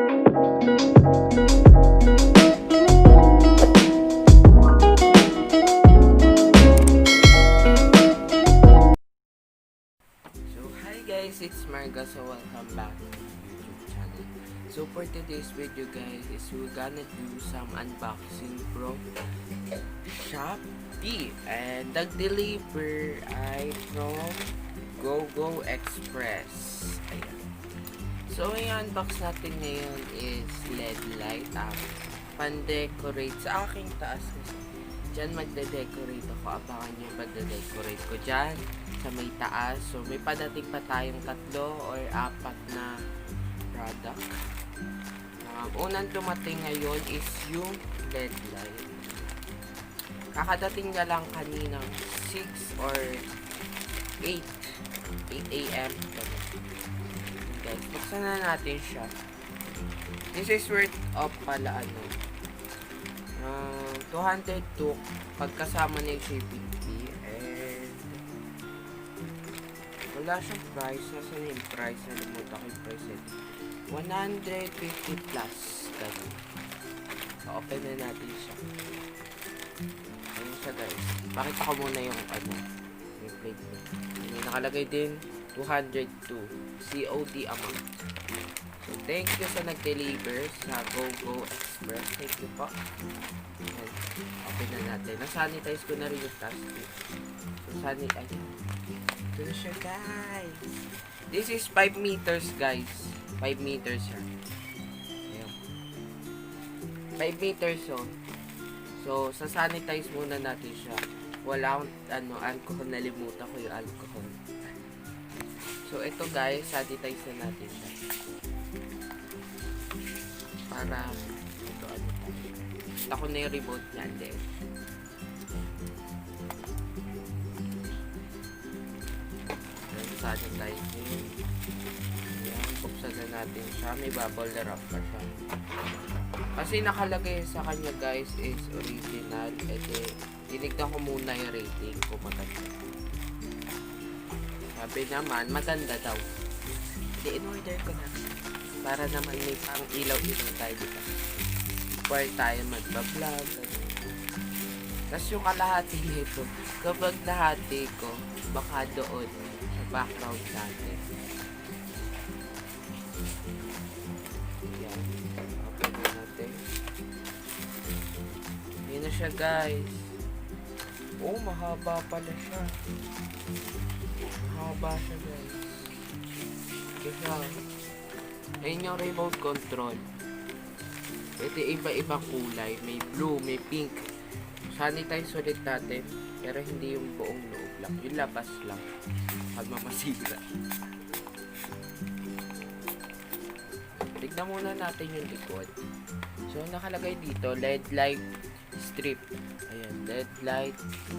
Hi guys, it's Marga. So welcome back to my YouTube channel. So for today's video guys is we're gonna do some unboxing from Shoppe, and the deliver ay from Go Express. Ayan. So yung unbox natin ngayon is LED light pan-decorate sa aking taas kasi dyan magde-decorate ako. Abangan yung magde-decorate ko dyan sa may taas. So may padating pa tayong 3 or 4 na product. Unang dumating ngayon is yung LED light. Kakadating na lang kaninang 6 or 8 a.m. Guys, buksan na natin siya. This is worth of pala 202 pagkasama na yung shipping fee, and wala siyang price. Nasaan yung price? Nalimutan ko yung price. 150 plus. Ganun. So, open na natin siya. Ayun siya guys. Pakita ko muna yung yung plate niya. Nakalagay din 202 COD amount. So, thank you sa nag-deliver sa Go Express. Thank you po. Ayan. Open na natin. Na-sanitize ko na rin yung plastic. So, sanitize. Ito na siya, guys. This is 5 meters, guys. 5 meters siya. Ayan. 5 meters, oh. So, sa-sanitize muna natin siya. Wala akong, alcohol. Nalimutan ko yung alcohol. So, ito, guys. Sanitize na natin siya. Para ito ako na yung remote niya din. Sanitize yun. Ayan, buksan na natin siya. May bubble wrap pa siya. Kasi nakalagay sa kanya guys is original. Tinignan ko muna yung rating kung maganda. Sabi naman maganda daw. In-order ko na. Para naman may pang ilaw-ilaw tayo dito. Before tayo magpa-vlog. Tapos yung kalahati nito, kapag nahati ko, baka doon sa background natin. Ayan. Open na natin. Ayan na siya guys. Oh, mahaba pala siya. Mahaba siya guys. Kaya ayun yung remote control. Ito iba-ibang kulay. May blue, may pink. Sanitize ulit natin. Pero hindi yung buong loob lang. Yung labas lang. Pag mamasira. Tignan muna natin yung likod. So, nakalagay dito, LED light strip. Ayan,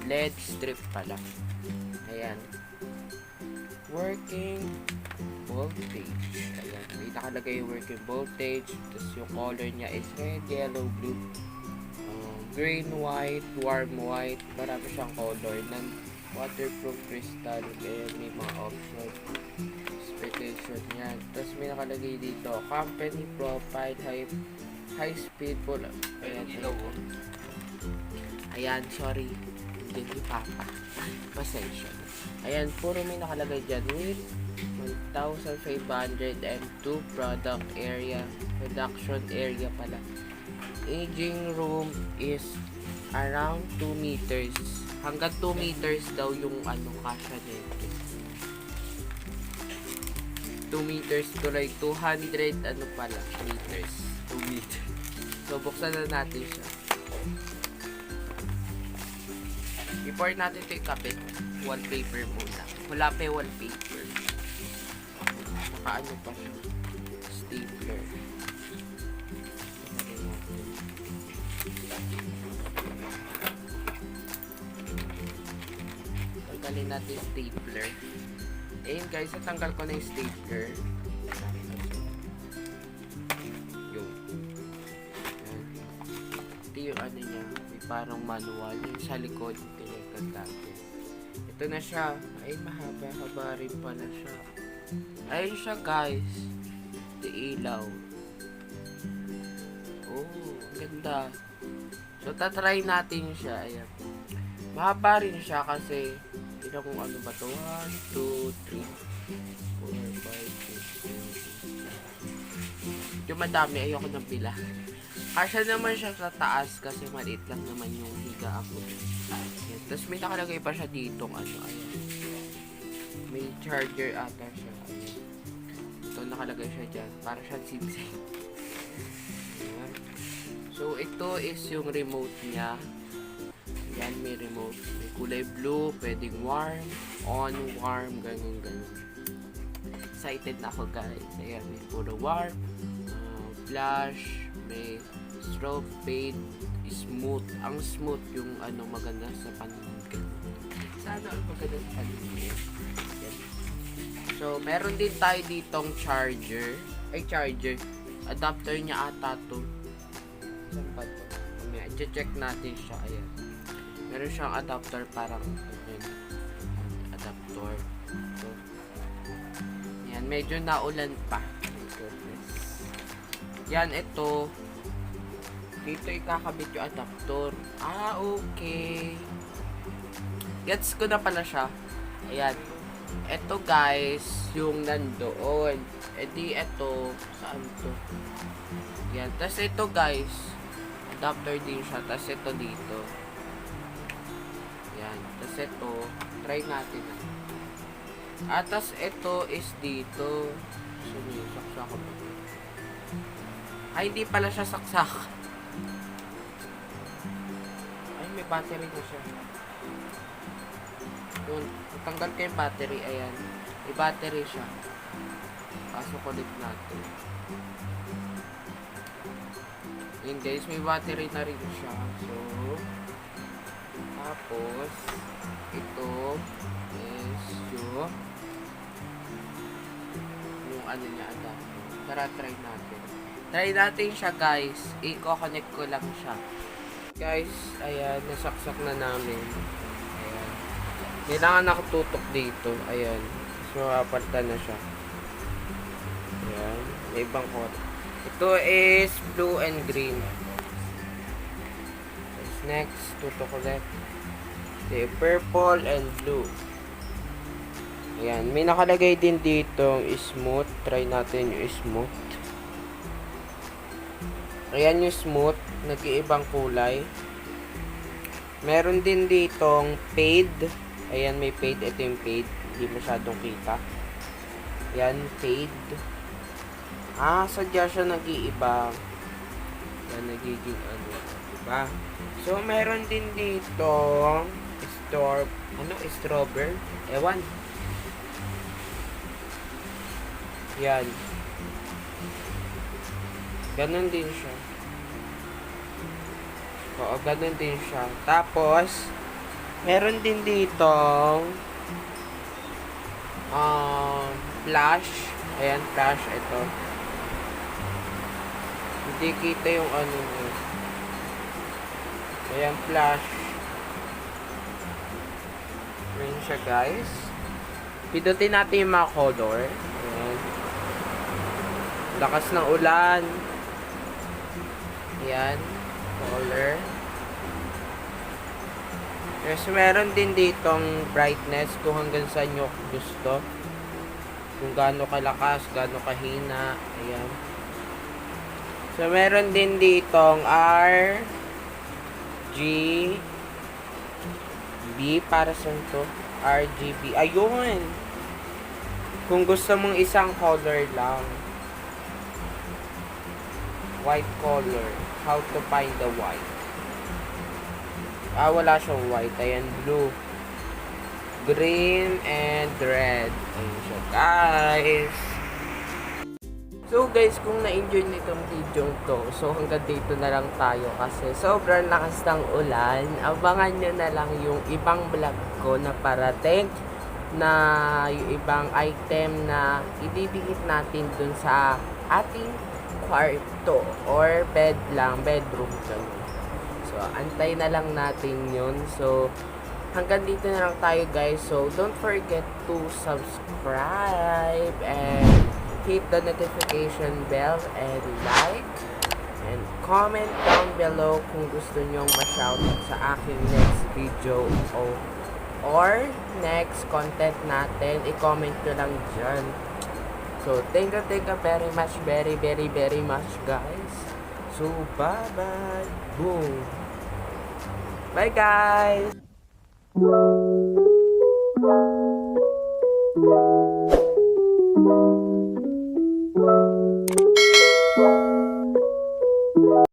LED strip pala. Ayan. Working voltage. Ayan. May nakalagay yung working voltage. Tapos yung color niya is red, yellow, blue, green, white, warm white. Marami siyang color. Waterproof crystal. Ayan, may mga option. Specification niya. Tapos may nakalagay dito. Company profile, high speed po. Ayan. Ayan, sorry. Hindi papa. Pasensya. Ayan, puro may nakalagay dyan with 1,502 product area, production area pala. Aging room is around 2 meters. Hanggang 2 meters daw yung kasya nito. 2 meters to like 200 meters. 2 meters. So, buksan na natin siya. Before natin ito ikapit, wallpaper muna. Wala pa yung wallpaper. Nakaano pa siya. Stapler. Tanggalin natin yung stapler. Ayun guys, natanggal ko na yung stapler. Yung. Ito yung niya. May parang manual. Yung sa likod. Ito na siya. Ay, mahaba-haba rin pala siya. Ayun siya guys. Ito ilaw. Oh, ganda. So, tatry natin siya. Ayan. Mahaba rin siya kasi tignan kung ano ba to. 1, 2, 3, 4, 5, 6, 7, 8. Yung madami, ayoko nang pila. Kasya naman siya sa taas kasi maliit lang naman yung higa ako. Ayan. Tapos may nakalagay pa siya dito. Ano, ayan. May charger ata siya. Ayan. Ito nakalagay siya dyan. Para siyang sinsay. Ayan. So, ito is yung remote niya. Yan, may remote. May kulay blue, pwedeng warm, on, warm, ganun. Excited na ako, guys. Ayan, may puro warm, flash, may strobe, fade, smooth. Ang smooth yung ano maganda sa paningin. Sana ang maganda sa paningin. So, meron din tayo ditong charger. Adapter niya ata to. Saan ba to? I-check natin siya. Ayan. Meron siyang adapter parang adapter. So, yan. Medyo naulan pa. Yan, ito. Dito ikakabit yung adapter. Ah, okay. Gets ko na pala siya. Ayan. Ito guys, yung nandoon. E di ito, saan to? Yan. Tapos ito guys, adapter din siya. Tapos ito dito. Yan. Tapos ito, try natin. Tapos ito is dito. Saksak ko ba? Ay, hindi pala siya saksak. Ay, may battery na siya. Yun, tanggal ko yung battery. Ayan. May battery siya. Pasok ulit natin. Yun guys, may battery na rin siya. So, tapos, ito is yung ano niya adapter. Tara, try natin. Try natin siya guys. I-connect ko lang siya. Guys, ayan, nasaksak na namin. Ayan. Kailangan nakatutok dito. Ayan. So, mapapalitan na siya. Ayan. May ibang color. Ito is blue and green. Next, tutok ulit. Okay, purple and blue. Ayan. May nakalagay din dito smooth. Try natin yung smooth. Ayan yung smooth. Nag-iibang kulay. Meron din ditong fade. Ayan, may fade. Ito yung fade. Hindi masyadong kita. Ayan, fade. Sadya siya nag-iiba. Ayan, nagiging ano. Diba? So, meron din dito strawberry. Ewan. Yan. Ganon din siya. Oo, ganon din siya. Tapos, meron din dito flash. Ayan, flash. Ito. Hindi kita yung ano nyo. Ayan, flash. Ayan siya, guys. Pindutin natin yung mga color. Ayan. Lakas ng ulan. Ayan. Color. Yes, meron din ditong brightness kung hanggang saan nyo gusto. Kung gaano kalakas, gaano kahina. Ayan. So, meron din ditong RGB. Para saan to? RGB. Ayun! Kung gusto mong isang color lang. White color. How to find the white. Wala siyang white. Ayan, blue. Green and red. Ayan siya, guys. So, guys, kung na-enjoy nitong video to, so hanggang dito na lang tayo kasi sobrang lakas ng ulan. Abangan nyo na lang yung ibang vlog ko na parating na yung ibang item na ididikit natin dun sa ating kwarto or bedroom dyan. So, antay na lang natin yun. So, hanggang dito na lang tayo, guys. So, don't forget to subscribe and hit the notification bell and like And comment down below kung gusto nyong ma-shoutout sa aking next video or next content natin. I-comment nyo lang dyan. So, thank you very much, very much, guys. So, bye-bye. Boom. Bye, guys.